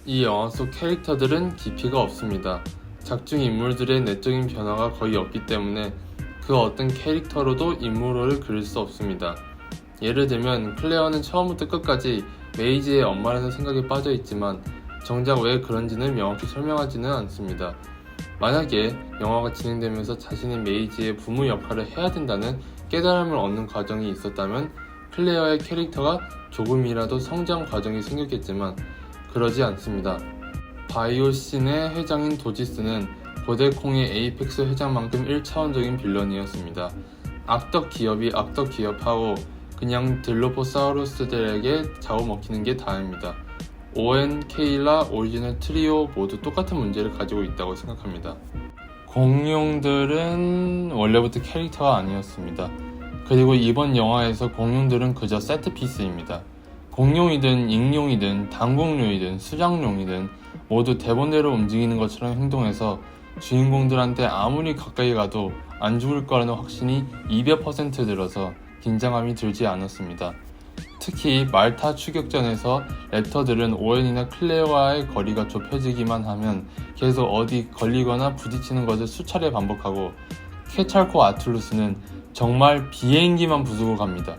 이 영화 속 캐릭터들은 깊이가 없습니다. 작중 인물들의 내적인 변화가 거의 없기 때문에 그 어떤 캐릭터로도 인물호를 그릴 수 없습니다. 예를 들면 클레어는 처음부터 끝까지 메이지의 엄마라는 생각에 빠져 있지만 정작 왜 그런지는 명확히 설명하지는 않습니다. 만약에 영화가 진행되면서 자신이 메이지의 부모 역할을 해야 된다는 깨달음을 얻는 과정이 있었다면 클레어의 캐릭터가 조금이라도 성장 과정이 생겼겠지만 그러지 않습니다. 바이오신의 회장인 도지스는 고대콩의 에이펙스 회장만큼 1차원적인 빌런이었습니다. 악덕 기업이 악덕 기업하고 그냥 딜로포사우루스들에게 잡아먹히는 게 다입니다. 오웬, 케일라, 오리지널 트리오 모두 똑같은 문제를 가지고 있다고 생각합니다. 공룡들은 원래부터 캐릭터가 아니었습니다. 그리고 이번 영화에서 공룡들은 그저 세트피스입니다. 공룡이든 익룡이든 당공룡이든 수장룡이든 모두 대본대로 움직이는 것처럼 행동해서 주인공들한테 아무리 가까이 가도 안 죽을 거라는 확신이 200% 들어서 긴장감이 들지 않았습니다. 특히 말타 추격전에서 랩터들은 오웬이나 클레어와의 거리가 좁혀지기만 하면 계속 어디 걸리거나 부딪히는 것을 수차례 반복하고 케찰코 아툴루스는 정말 비행기만 부수고 갑니다.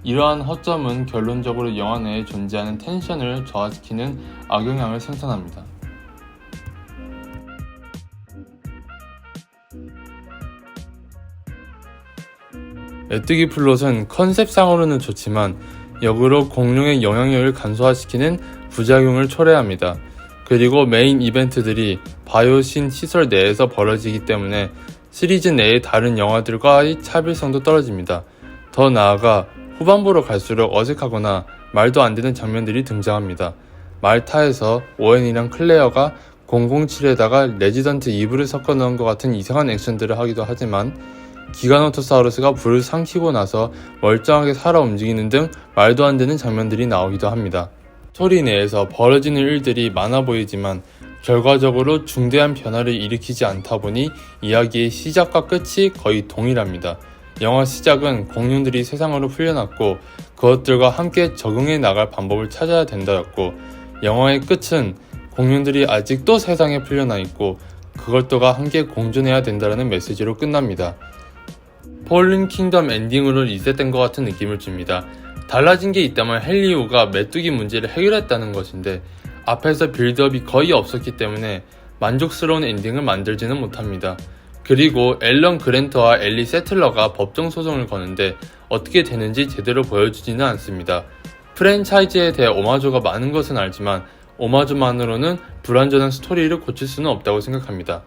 이러한 허점은 결론적으로 영화 내에 존재하는 텐션을 저하시키는 악영향을 생산합니다. 메뚜기 플롯은 컨셉상으로는 좋지만 역으로 공룡의 영향력을 간소화시키는 부작용을 초래합니다. 그리고 메인 이벤트들이 바이오신 시설 내에서 벌어지기 때문에 시리즈 내의 다른 영화들과의 차별성도 떨어집니다. 더 나아가 후반부로 갈수록 어색하거나 말도 안 되는 장면들이 등장합니다. 말타에서 오웬이랑 클레어가 007에다가 레지던트 이브를 섞어 넣은 것 같은 이상한 액션들을 하기도 하지만 기가노토사우루스가 불을 삼키고 나서 멀쩡하게 살아 움직이는 등 말도 안 되는 장면들이 나오기도 합니다. 스토리 내에서 벌어지는 일들이 많아 보이지만 결과적으로 중대한 변화를 일으키지 않다 보니 이야기의 시작과 끝이 거의 동일합니다. 영화 시작은 공룡들이 세상으로 풀려났고 그것들과 함께 적응해 나갈 방법을 찾아야 된다였고, 영화의 끝은 공룡들이 아직도 세상에 풀려나 있고 그것들과 함께 공존해야 된다는 메시지로 끝납니다. 폴린 킹덤 엔딩으로 리셋된 것 같은 느낌을 줍니다. 달라진 게 있다면 헨리우가 메뚜기 문제를 해결했다는 것인데 앞에서 빌드업이 거의 없었기 때문에 만족스러운 엔딩을 만들지는 못합니다. 그리고 앨런 그랜터와 엘리 세틀러가 법정 소송을 거는데 어떻게 되는지 제대로 보여주지는 않습니다. 프랜차이즈에 대해 오마주가 많은 것은 알지만 오마주만으로는 불완전한 스토리를 고칠 수는 없다고 생각합니다.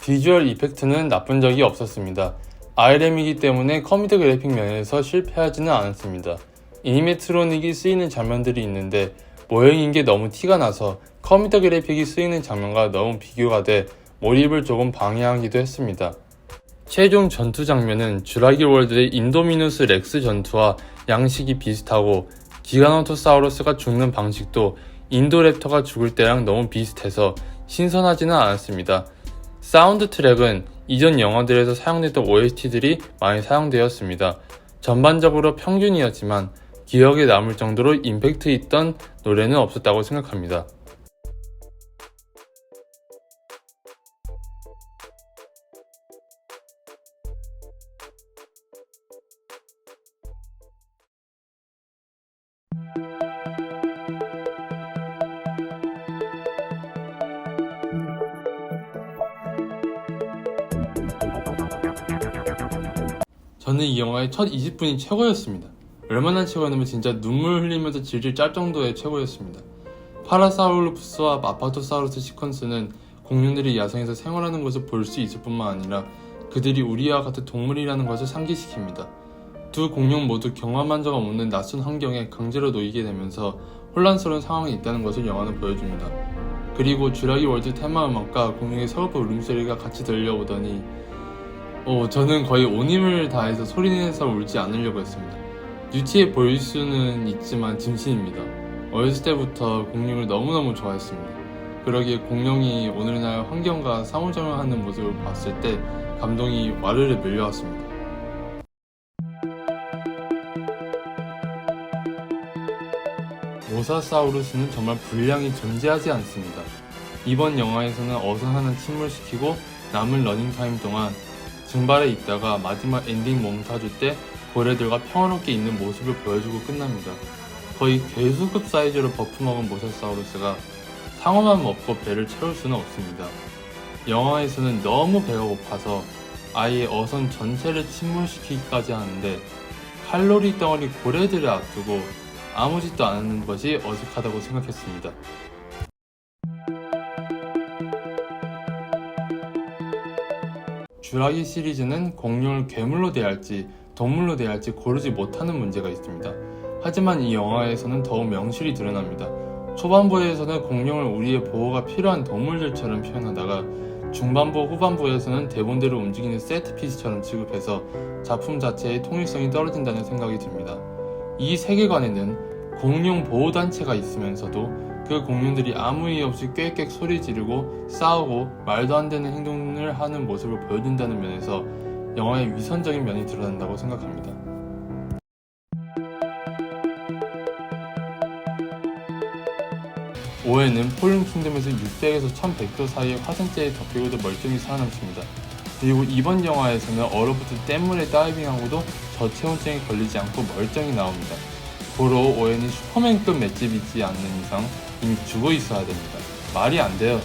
비주얼 이펙트는 나쁜 적이 없었습니다. IRM이기 때문에 컴퓨터 그래픽 면에서 실패하지는 않았습니다. 애니메트로닉이 쓰이는 장면들이 있는데 모형인 게 너무 티가 나서 컴퓨터 그래픽이 쓰이는 장면과 너무 비교가 돼 몰입을 조금 방해하기도 했습니다. 최종 전투 장면은 주라기 월드의 인도미누스 렉스 전투와 양식이 비슷하고 기가노토사우루스가 죽는 방식도 인도랩터가 죽을 때랑 너무 비슷해서 신선하지는 않았습니다. 사운드 트랙은 이전 영화들에서 사용됐던 OST들이 많이 사용되었습니다. 전반적으로 평균이었지만 기억에 남을 정도로 임팩트 있던 노래는 없었다고 생각합니다. 저는 이 영화의 첫 20분이 최고였습니다. 얼마나 최고였냐면 진짜 눈물 흘리면서 질질 짤 정도의 최고였습니다. 파라사우루푸스와 아파토사우루스 시퀀스는 공룡들이 야생에서 생활하는 것을 볼 수 있을 뿐만 아니라 그들이 우리와 같은 동물이라는 것을 상기시킵니다. 두 공룡 모두 경험한 적 없는 낯선 환경에 강제로 놓이게 되면서 혼란스러운 상황에 있다는 것을 영화는 보여줍니다. 그리고 주라기 월드 테마 음악과 공룡의 서글픈 울음소리가 같이 들려오더니 저는 거의 온 힘을 다해서 소리내서 울지 않으려고 했습니다. 유치해 보일 수는 있지만 진심입니다. 어렸을 때부터 공룡을 너무너무 좋아했습니다. 그러기에 공룡이 오늘날 환경과 상호작용하는 모습을 봤을 때 감동이 와르르 밀려왔습니다. 모사사우루스는 정말 분량이 존재하지 않습니다. 이번 영화에서는 어선 하나 침몰시키고 남은 러닝타임 동안 증발해 있다가 마지막 엔딩 몽타주 때 고래들과 평화롭게 있는 모습을 보여주고 끝납니다. 거의 괴수급 사이즈로 버프 먹은 모사사우루스가 상어만 먹고 배를 채울 수는 없습니다. 영화에서는 너무 배가 고파서 아예 어선 전체를 침몰시키기까지 하는데 칼로리 덩어리 고래들을 앞두고 아무 짓도 안 하는 것이 어색하다고 생각했습니다. 쥬라기 시리즈는 공룡을 괴물로 대할지 동물로 대할지 고르지 못하는 문제가 있습니다. 하지만 이 영화에서는 더욱 명실히 드러납니다. 초반부에서는 공룡을 우리의 보호가 필요한 동물들처럼 표현하다가 중반부 후반부에서는 대본대로 움직이는 세트피스처럼 취급해서 작품 자체의 통일성이 떨어진다는 생각이 듭니다. 이 세계관에는 공룡 보호단체가 있으면서도 그 공룡들이 아무 이유 없이 꽥꽥 소리 지르고 싸우고 말도 안 되는 행동을 하는 모습을 보여준다는 면에서 영화의 위선적인 면이 드러난다고 생각합니다. 오해는 폴른 킹덤에서 600에서 1100도 사이의 화산재에 덮이고도 멀쩡히 살아남습니다. 그리고 이번 영화에서는 얼어붙은 댐물에 다이빙하고도 저체온증에 걸리지 않고 멀쩡히 나옵니다. 고로 오해는 슈퍼맨급 맷집이지 않는 이상 이미 죽어 있어야 됩니다. 말이 안 돼요.